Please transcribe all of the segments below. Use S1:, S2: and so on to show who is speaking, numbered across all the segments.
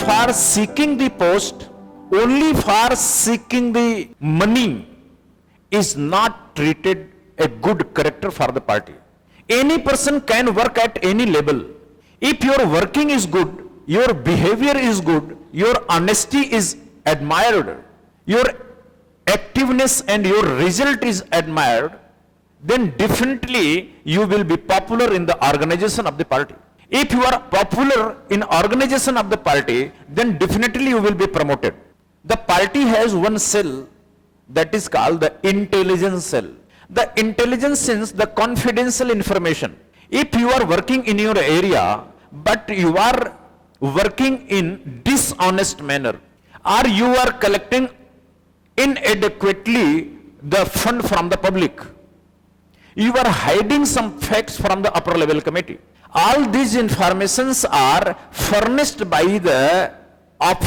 S1: for seeking the post, only for seeking the money is not treated a good character for the party. Any person can work at any level. If your working is good, your behavior is good, your honesty is admired, your activeness and your result is admired, then definitely you will be popular in the organization of the party. If you are popular in organization of the party, then definitely you will be promoted. The party has one cell that is called the intelligence cell. The intelligence is the confidential information. If you are working in your area, but you are working in dishonest manner, or you are collecting inadequately the fund from the public, you are hiding some facts from the upper level committee. All these informations are furnished by the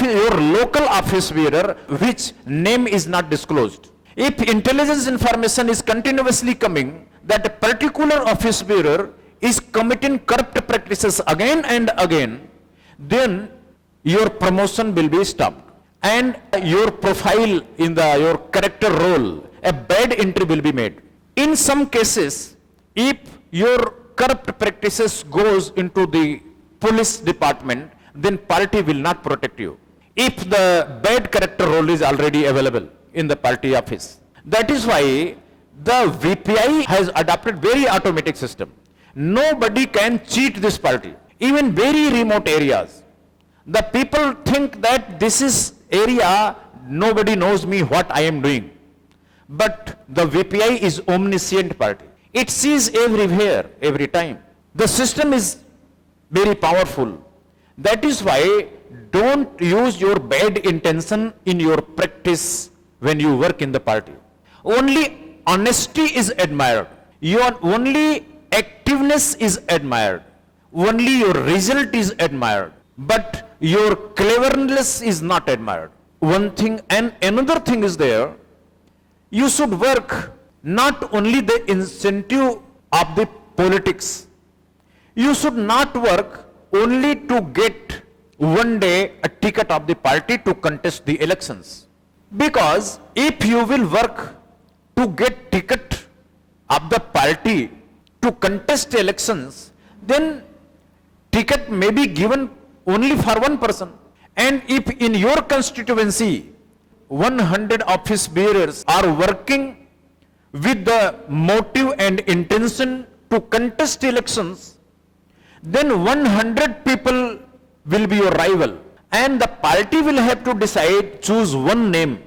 S1: your local office bearer, which name is not disclosed. If intelligence information is continuously coming that a particular office bearer is committing corrupt practices again and again, then your promotion will be stopped and your profile in your character role, a bad entry will be made. In some cases, if your corrupt practices goes into the police department, then party will not protect you. If the bad character role is already available in the party office. That is why the VPI has adopted very automatic system. Nobody can cheat this party, even very remote areas. The people think that this is area, nobody knows me what I am doing. But the VPI is omniscient party. It sees everywhere, every time. The system is very powerful. That is why don't use your bad intention in your practice when you work in the party. Only honesty is admired. Your only activeness is admired. Only your result is admired. But your cleverness is not admired. One thing and another thing is there. You should work not only the incentive of the politics. You should not work only to get one day a ticket of the party to contest the elections. Because if you will work to get ticket of the party to contest elections, then ticket may be given only for one person. And if in your constituency 100 office bearers are working with the motive and intention to contest elections, then 100 people will be your rival. And the party will have to decide, choose one name.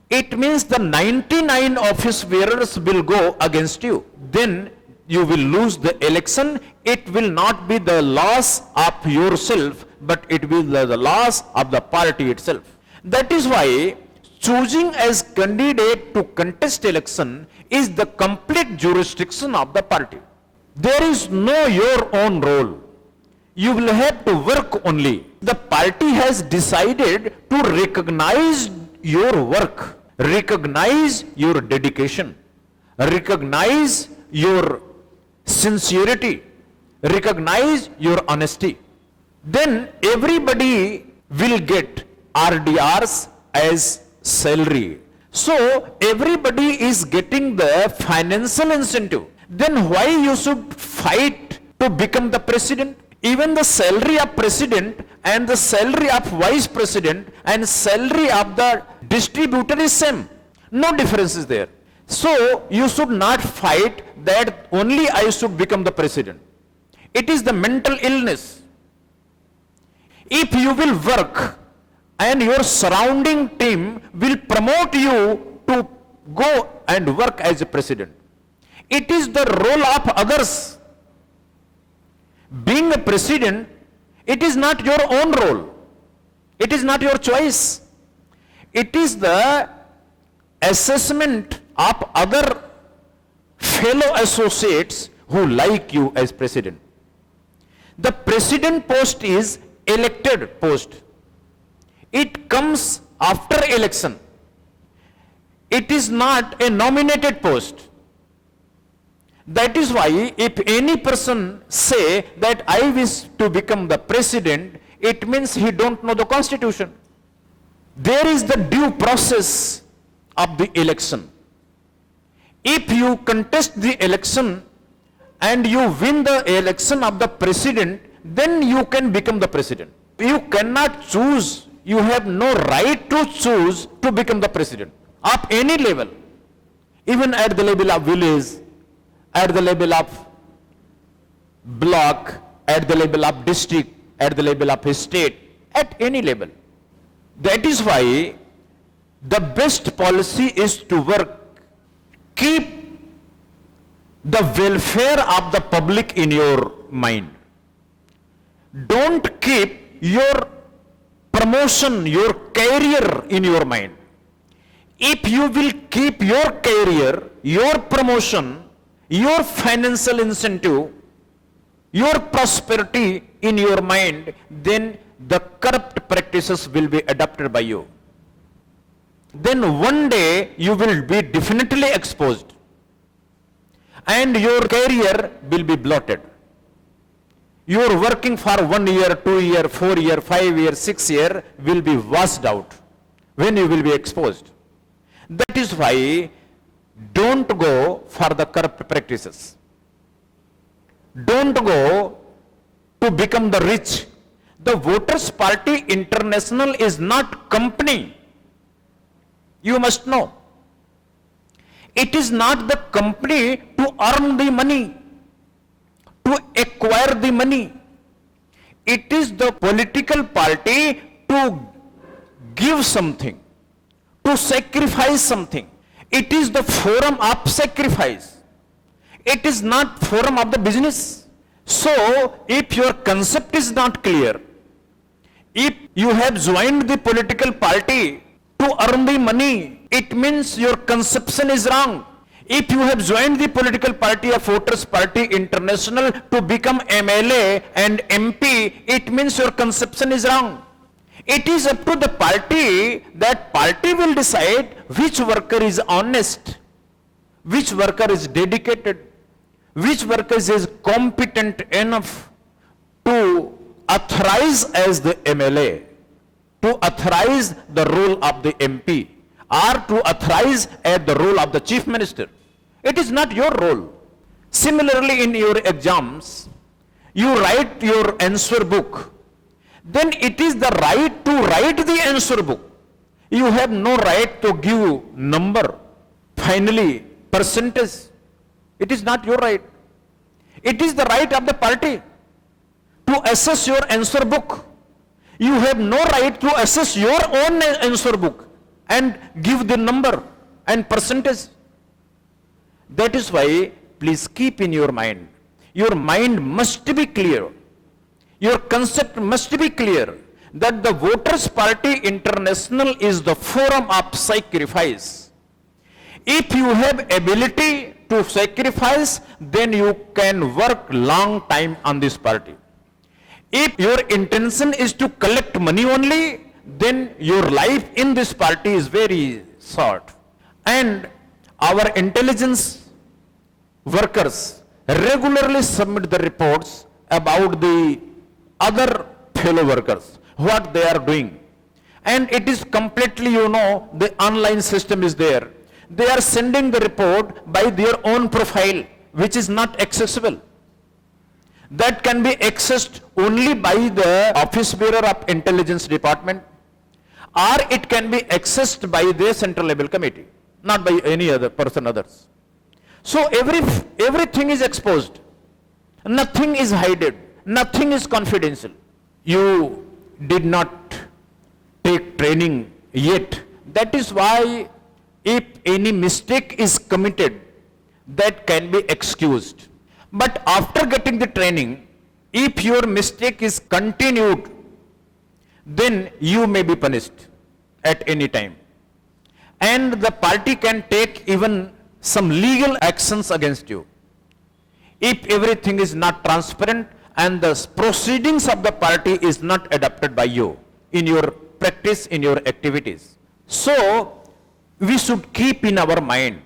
S1: It means the 99 office bearers will go against you. Then you will lose the election. It will not be the loss of yourself, but it will be the loss of the party itself. That is why choosing as candidate to contest election is the complete jurisdiction of the party. There is no your own role. You will have to work only. The party has decided to recognize your work, recognize your dedication, recognize your sincerity, recognize your honesty. Then everybody will get RDRs as salary. So everybody is getting the financial incentive. Then why you should fight to become the president? Even the salary of president and the salary of vice president and salary of the distributor is same. No difference is there. So you should not fight that only I should become the president. It is the mental illness. If you will work and your surrounding team will promote you to go and work as a president, it is the role of others. Being a president, it is not your own role. It is not your choice. It is the assessment of other fellow associates who like you as president. The president post is elected post. It comes after election. It is not a nominated post. That is why if any person say that I wish to become the president, it means he don't know the constitution. There is the due process of the election. If you contest the election and you win the election of the president, then you can become the president. You cannot choose, you have no right to choose to become the president of any level, even at the level of village, at the level of block, at the level of district, at the level of state, at any level. That is why the best policy is to work, keep the welfare of the public in your mind. Don't keep your promotion, your career in your mind. If you will keep your career, your promotion, your financial incentive, your prosperity in your mind, then the corrupt practices will be adopted by you. Then one day you will be definitely exposed and your career will be blotted. You are working for 1 year, 2 year, 4 year, 5 year, 6 year will be washed out when you will be exposed. That is why don't go for the corrupt practices. Don't go to become the rich. The Voters Party International is not company. You must know. It is not the company to earn the money, to acquire the money. It is the political party to give something, to sacrifice something. It is the forum of sacrifice. It is not forum of the business. So, if your concept is not clear, if you have joined the political party to earn the money, it means your conception is wrong. If you have joined the political party of Voters Party International to become MLA and MP, it means your conception is wrong. It is up to the party, that party will decide which worker is honest, which worker is dedicated, which worker is competent enough to authorize as the MLA, to authorize the role of the MP, or to authorize as the role of the Chief Minister. It is not your role. Similarly, in your exams, you write your answer book. Then it is the right to write the answer book. You have no right to give number, finally, percentage. It is not your right. It is the right of the party to assess your answer book. You have no right to assess your own answer book and give the number and percentage. That is why, please keep in your mind must be clear. Your concept must be clear that the Voters Party International is the forum of sacrifice. If you have ability to sacrifice, then you can work long time on this party. If your intention is to collect money only, then your life in this party is very short. And our intelligence workers regularly submit the reports about the other fellow workers, what they are doing. And it is completely, the online system is there. They are sending the report by their own profile, which is not accessible. That can be accessed only by the office bearer of intelligence department, or it can be accessed by the central level committee, not by any other person others. So everything is exposed. Nothing is hidden. Nothing is confidential. You did not take training yet. That is why if any mistake is committed, that can be excused. But after getting the training, if your mistake is continued, then you may be punished at any time. And the party can take even some legal actions against you. If everything is not transparent and the proceedings of the party is not adopted by you in your practice, in your activities. So, we should keep in our mind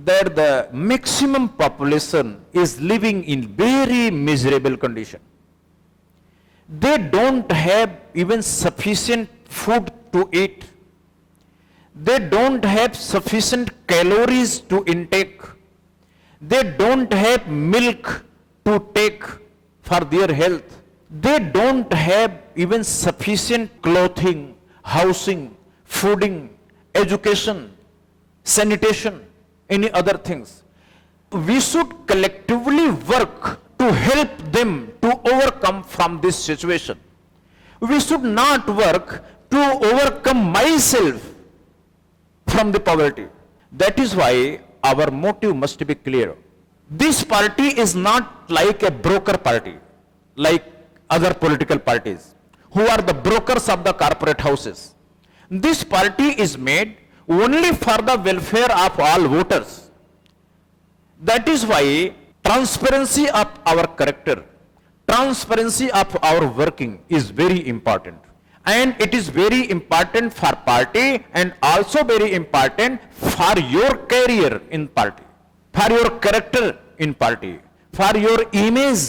S1: that the maximum population is living in very miserable condition. They don't have even sufficient food to eat. They don't have sufficient calories to intake. They don't have milk to take for their health. They don't have even sufficient clothing, housing, fooding, education, sanitation, any other things. We should collectively work to help them to overcome from this situation. We should not work to overcome myself from the poverty. That is why our motive must be clear. This party is not like a broker party, like other political parties, who are the brokers of the corporate houses. This party is made only for the welfare of all voters. That is why transparency of our character, transparency of our working is very important. And it is very important for party and also very important for your career in party, for your character in party, for your image